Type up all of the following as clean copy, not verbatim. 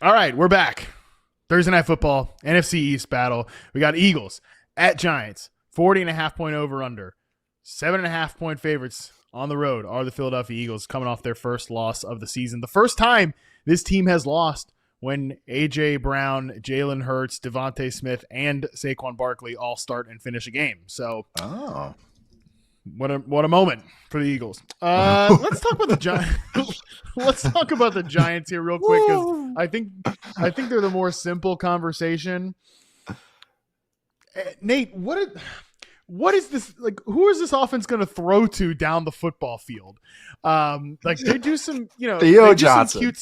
All right, we're back. Thursday Night Football, NFC East battle. We got Eagles at Giants, 40.5-point over-under. 7.5-point favorites on the road are the Philadelphia Eagles, coming off their first loss of the season. The first time this team has lost when A.J. Brown, Jalen Hurts, Devontae Smith, and Saquon Barkley all start and finish a game. So, what a moment for the Eagles. Let's talk about the Giants. Let's talk about the Giants here real quick, because I think they're the more simple conversation. Nate, what is this, like, who is this offense going to throw to down the football field? Like, they do some, Theo Johnson.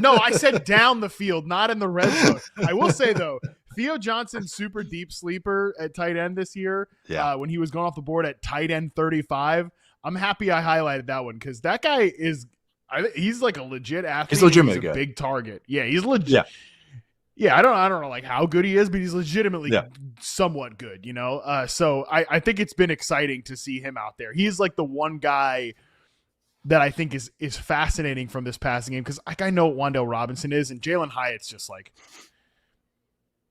No, I said down the field, not in the red zone. I will say, though, Theo Johnson, super deep sleeper at tight end this year. Yeah. When he was going off the board at tight end 35. I'm happy I highlighted that one, because that guy he's like a legit athlete. He's legitimately good. Big target. Yeah, he's legit. Yeah. Yeah, I don't know like how good he is, but he's legitimately somewhat good, So I think it's been exciting to see him out there. He's like the one guy that I think is fascinating from this passing game, because I know what Wan'Dale Robinson is, and Jalen Hyatt's just like,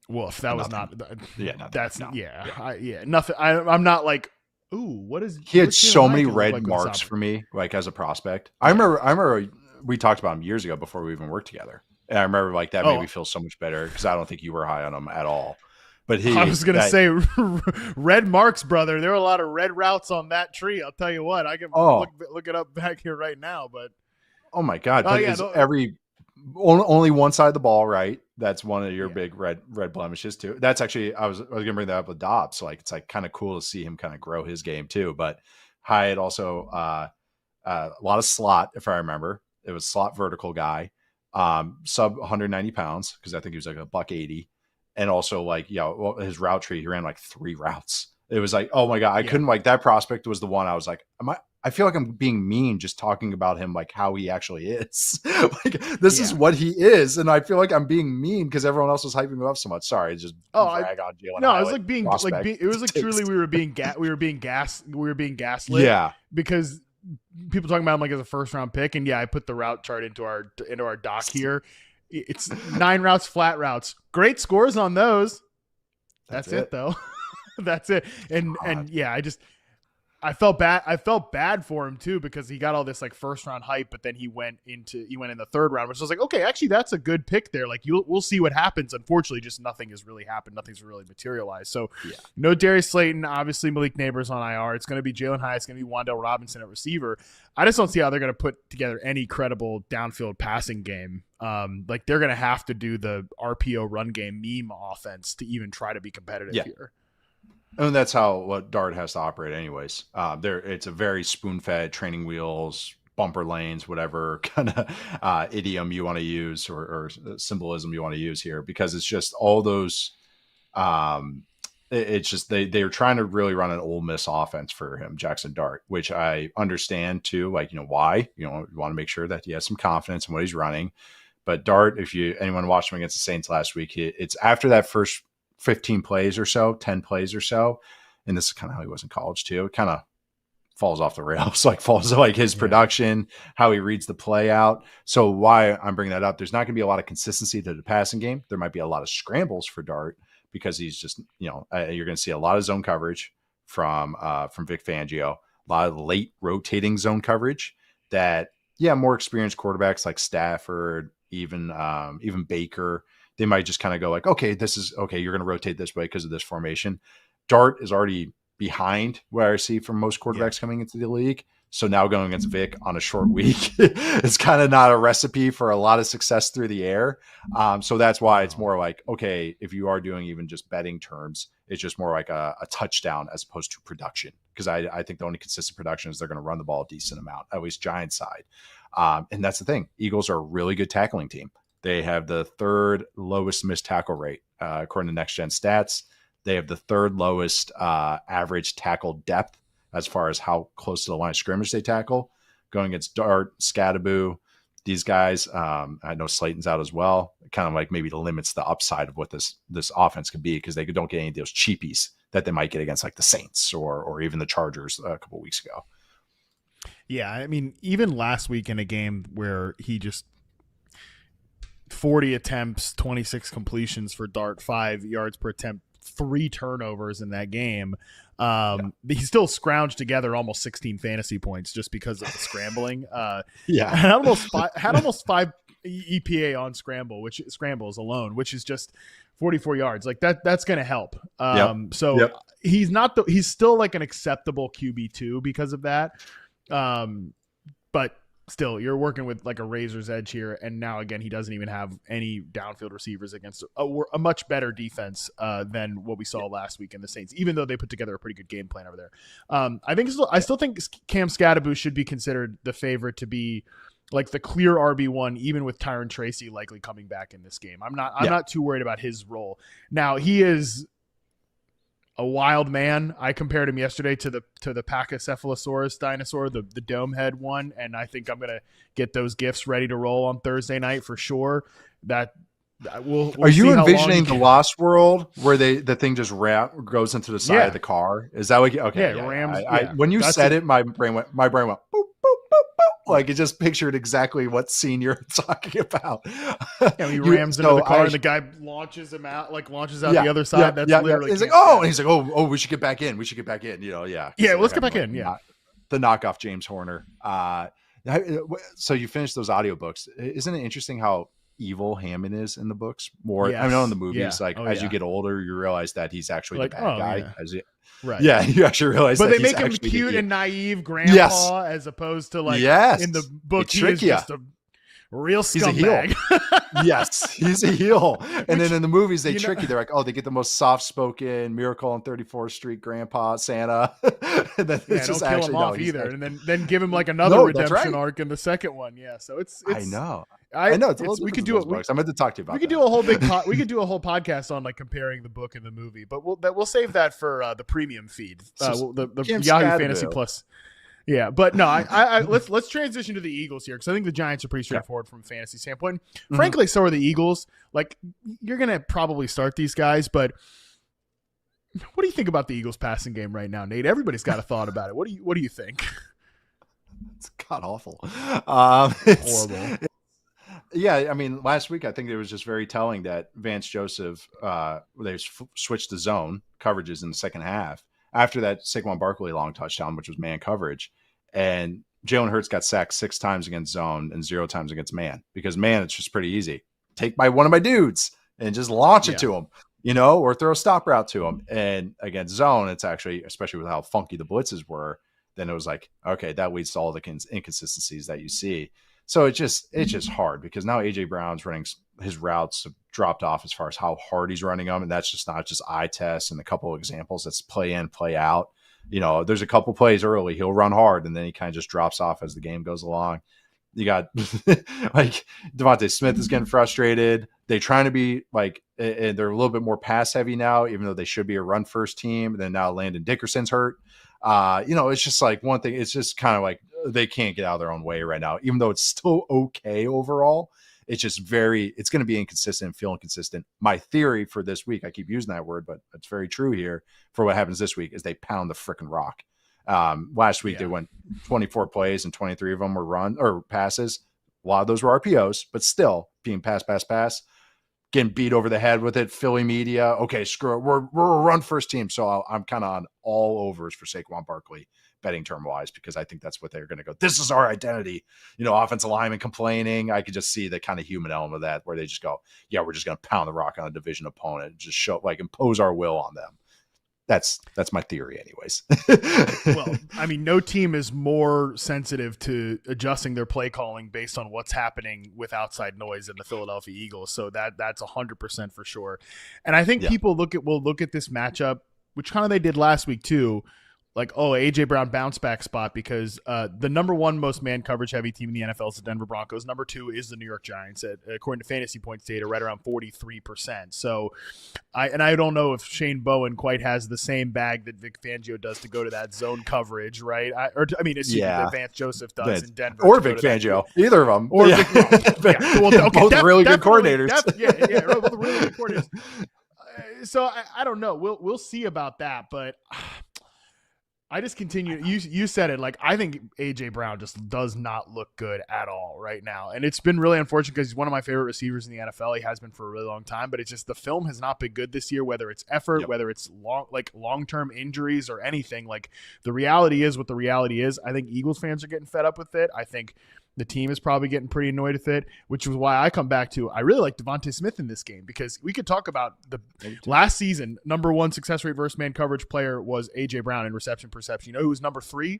woof. That was not. Nothing. I'm not like, ooh, what is? He had so many red marks for me, like as a prospect. I remember we talked about him years ago before we even worked together. And I remember like that made me feel so much better, because I don't think you were high on him at all. But I was going to say red marks, brother. There were a lot of red routes on that tree. I'll tell you what, I can look it up back here right now. But oh my God, only one side of the ball, right? That's one of your big red blemishes too. That's actually, I was going to bring that up with Dobbs. So like, it's like kind of cool to see him kind of grow his game too. But Hyatt also a lot of slot, if I remember. It was slot vertical guy. Sub 190 pounds, because I think he was like a $180, and also like his route tree, he ran like 3 routes. It was like, oh my God, I couldn't, like, that prospect was the one I was like, I feel like I'm being mean just talking about him, like how he actually is. Like, this is what he is, and I feel like I'm being mean because everyone else was hyping him up so much. Sorry, just drag on Jalen. No, it was like it was like truly we were being gaslit. Yeah, because people talking about him like as a first round pick, and I put the route chart into our doc here. It's 9 routes, flat routes, great scores on those. That's it though. That's it. And I felt bad for him too, because he got all this like first round hype, but then he went in the third round, which was like, okay, actually that's a good pick there. Like we'll see what happens. Unfortunately, just nothing has really happened. Nothing's really materialized. So no Darius Slayton, obviously Malik Neighbors on IR. It's going to be Jalen Hyatt. It's going to be Wan'Dale Robinson at receiver. I just don't see how they're going to put together any credible downfield passing game. Like they're going to have to do the RPO run game meme offense to even try to be competitive here. And that's what Dart has to operate anyways. It's a very spoon-fed training wheels, bumper lanes, whatever kind of idiom you want to use or symbolism you want to use here, because it's just all those. It's just they're trying to really run an Ole Miss offense for him, Jaxson Dart, which I understand too. Like, why? You want to make sure that he has some confidence in what he's running. But Dart, if anyone watched him against the Saints last week, it's after that first 15 plays or so, 10 plays or so. And this is kind of how he was in college too. It kind of falls off the rails, falls like his production, how he reads the play out. So why I'm bringing that up, there's not going to be a lot of consistency to the passing game. There might be a lot of scrambles for Dart, because he's just, you're going to see a lot of zone coverage from Vic Fangio, a lot of late rotating zone coverage that, more experienced quarterbacks like Stafford, even Baker, they might just kind of go like, okay, you're going to rotate this way because of this formation. Dart is already behind where I see from most quarterbacks coming into the league. So now going against Vic on a short week, it's kind of not a recipe for a lot of success through the air. So that's why it's more like, okay, if you are doing even just betting terms, it's just more like a touchdown as opposed to production. Because I think the only consistent production is they're going to run the ball a decent amount, at least Giants side. And that's the thing. Eagles are a really good tackling team. They have the 3rd lowest missed tackle rate, according to Next Gen Stats. They have the 3rd lowest average tackle depth as far as how close to the line of scrimmage they tackle. Going against Dart, Scadaboo, these guys, I know Slayton's out as well. Kind of like maybe limits the upside of what this offense could be, because they don't get any of those cheapies that they might get against like the Saints or even the Chargers a couple weeks ago. Yeah, I mean, even last week in a game where he just 40 attempts, 26 completions for Dart, 5 yards per attempt, 3 turnovers in that game. He still scrounged together almost 16 fantasy points just because of the scrambling. Had almost 5 EPA on scrambles alone, which is just 44 yards. Like that's going to help. He's still like an acceptable QB2 because of that. But still, you're working with like a razor's edge here. And now again, he doesn't even have any downfield receivers against a much better defense than what we saw last week in the Saints, even though they put together a pretty good game plan over there. I still think Cam Scadaboo should be considered the favorite to be like the clear RB1, even with Tyron Tracy likely coming back in this game. I'm not too worried about his role. Now he is a wild man. I compared him yesterday to the Pachycephalosaurus dinosaur, the dome head one, and I think I'm gonna get those gifts ready to roll on Thursday night for sure. We'll Are you envisioning the Lost World where the thing just goes into the side of the car? Is that what? Okay, rams. When you said it, my brain went boop, boop, boop, boop. Like it just pictured exactly what scene you're talking about. Yeah, he rams into the car and the guy launches out the other side. That's literally. He's like, oh, and he's like, oh, we should get back in. Let's get back in. Let's get back in. Yeah, the knockoff James Horner. So you finished those audiobooks. Isn't it interesting how evil Hammond is in the books? More, I know in the movies, as you get older, you realize that he's actually the bad guy. Right. Yeah, you actually realize but that they make him cute and naive grandpa as opposed to like in the book he is just a real scumbag. Yes, he's a heel. And then in the movies they trick you. They're like, oh, they get the most soft-spoken Miracle on 34th Street grandpa Santa. And then it's just don't kill him off either. And then give him like another redemption arc in the second one. Yeah, so it's I know. We could do it. I'm going to talk to you about. We could do a whole we could do a whole podcast on like comparing the book and the movie, but we'll save that for the premium feed, the Yahoo Fantasy Plus. Yeah, but no, let's transition to the Eagles here because I think the Giants are pretty straightforward from a fantasy standpoint. Mm-hmm. Frankly, so are the Eagles. Like you're gonna probably start these guys, but what do you think about the Eagles passing game right now, Nate? Everybody's got a thought about it. What do you think? It's god awful. It's horrible. Yeah, I mean, last week I think it was just very telling that Vance Joseph they switched the zone coverages in the second half after that Saquon Barkley long touchdown, which was man coverage, and Jalen Hurts got sacked 6 times against zone and 0 times against man because man, it's just pretty easy. Take one of my dudes and just launch it to him, or throw a stop route to him. And against zone, it's actually, especially with how funky the blitzes were, then it was like, okay, that leads to all the inconsistencies that you see. So it's just hard because now AJ Brown's running his routes have dropped off as far as how hard he's running them. And that's just not just eye tests and a couple of examples. That's play in, play out. There's a couple plays early. He'll run hard and then he kind of just drops off as the game goes along. You got like Devontae Smith is getting frustrated. They're trying to be like, and they're a little bit more pass heavy now, even though they should be a run first team. And then now Landon Dickerson's hurt. It's just like one thing. It's just kind of like they can't get out of their own way right now, even though it's still okay overall. It's just it's going to be inconsistent, feel inconsistent. My theory for this week, I keep using that word, but it's very true here for what happens this week is they pound the freaking rock. Last week they went 24 plays and 23 of them were run or passes. A lot of those were RPOs, but still being pass, getting beat over the head with it. Philly media. Okay, screw it. We're a run first team. So I'm kind of on all overs for Saquon Barkley betting term wise, because I think that's what they're going to go. This is our identity, offensive lineman complaining. I could just see the kind of human element of that where they just go, yeah, we're just going to pound the rock on a division opponent, just impose our will on them. That's my theory anyways. Well, I mean, no team is more sensitive to adjusting their play calling based on what's happening with outside noise in the Philadelphia Eagles. So that's 100% for sure. And I think people will look at this matchup, which kind of they did last week too. Like, AJ Brown bounce back spot because the number 1 most man coverage heavy team in the NFL is the Denver Broncos. Number 2 is the New York Giants, according to Fantasy Points data, right around 43%. So, I don't know if Shane Bowen quite has the same bag that Vic Fangio does to go to that zone coverage, right? That Vance Joseph does in Denver, or Vic Fangio, either of them, or both really good coordinators. Both really good coordinators. So I don't know. We'll see about that, but I just continue. You said it. Like, I think AJ Brown just does not look good at all right now, and it's been really unfortunate because he's one of my favorite receivers in the NFL. He has been for a really long time, but it's just the film has not been good this year. Whether it's effort, whether it's long-term injuries or anything. Like, the reality is what the reality is. I think Eagles fans are getting fed up with it. I think the team is probably getting pretty annoyed with it, which is why I come back to I really like Devontae Smith in this game, because we could talk about the last season, number 1 success rate versus man coverage player was A.J. Brown in reception perception. You know who was number 3?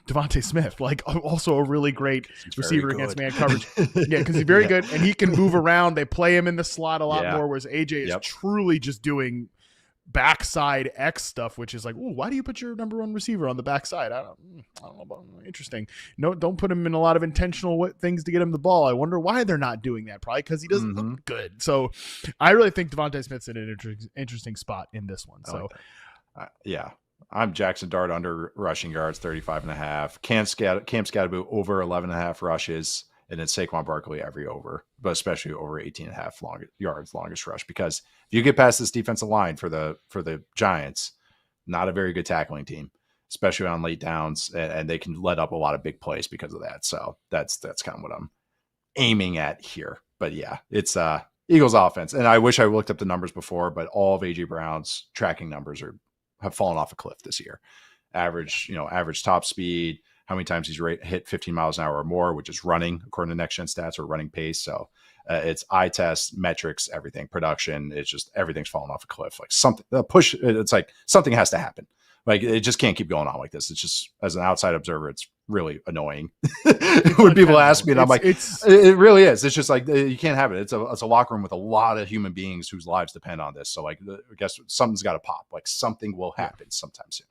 Devontae Smith, like also a really great receiver against man coverage. Yeah, because he's very good, and he can move around. They play him in the slot a lot more, whereas A.J. is truly just doing backside X stuff, which is like, ooh, why do you put your number 1 receiver on the backside? I don't know about interesting. No, don't put him in a lot of intentional things to get him the ball. I wonder why they're not doing that. Probably because he doesn't look good. So I really think Devontae Smith's in an interesting spot in this one. So I'm Jaxson Dart under rushing yards, 35.5. Cam Scatterbo over 11.5 rushes. And then Saquon Barkley every over, but especially over 18.5 yards longest rush. Because if you get past this defensive line for the Giants, not a very good tackling team, especially on late downs, and they can let up a lot of big plays because of that. So that's kind of what I'm aiming at here. But yeah, it's Eagles offense, and I wish I looked up the numbers before, but all of AJ Brown's tracking numbers have fallen off a cliff this year. Average top speed. How many times he's hit 15 miles an hour or more, which is running, according to Next Gen Stats, or running pace. So it's eye test, metrics, everything, production. It's just everything's falling off a cliff. Like something, it's like something has to happen. Like it just can't keep going on like this. It's just, as an outside observer, it's really annoying when people ask me, and I'm like, it really is. It's just like, you can't have it. It's a locker room with a lot of human beings whose lives depend on this. So like, I guess something's got to pop. Like something will happen sometime soon.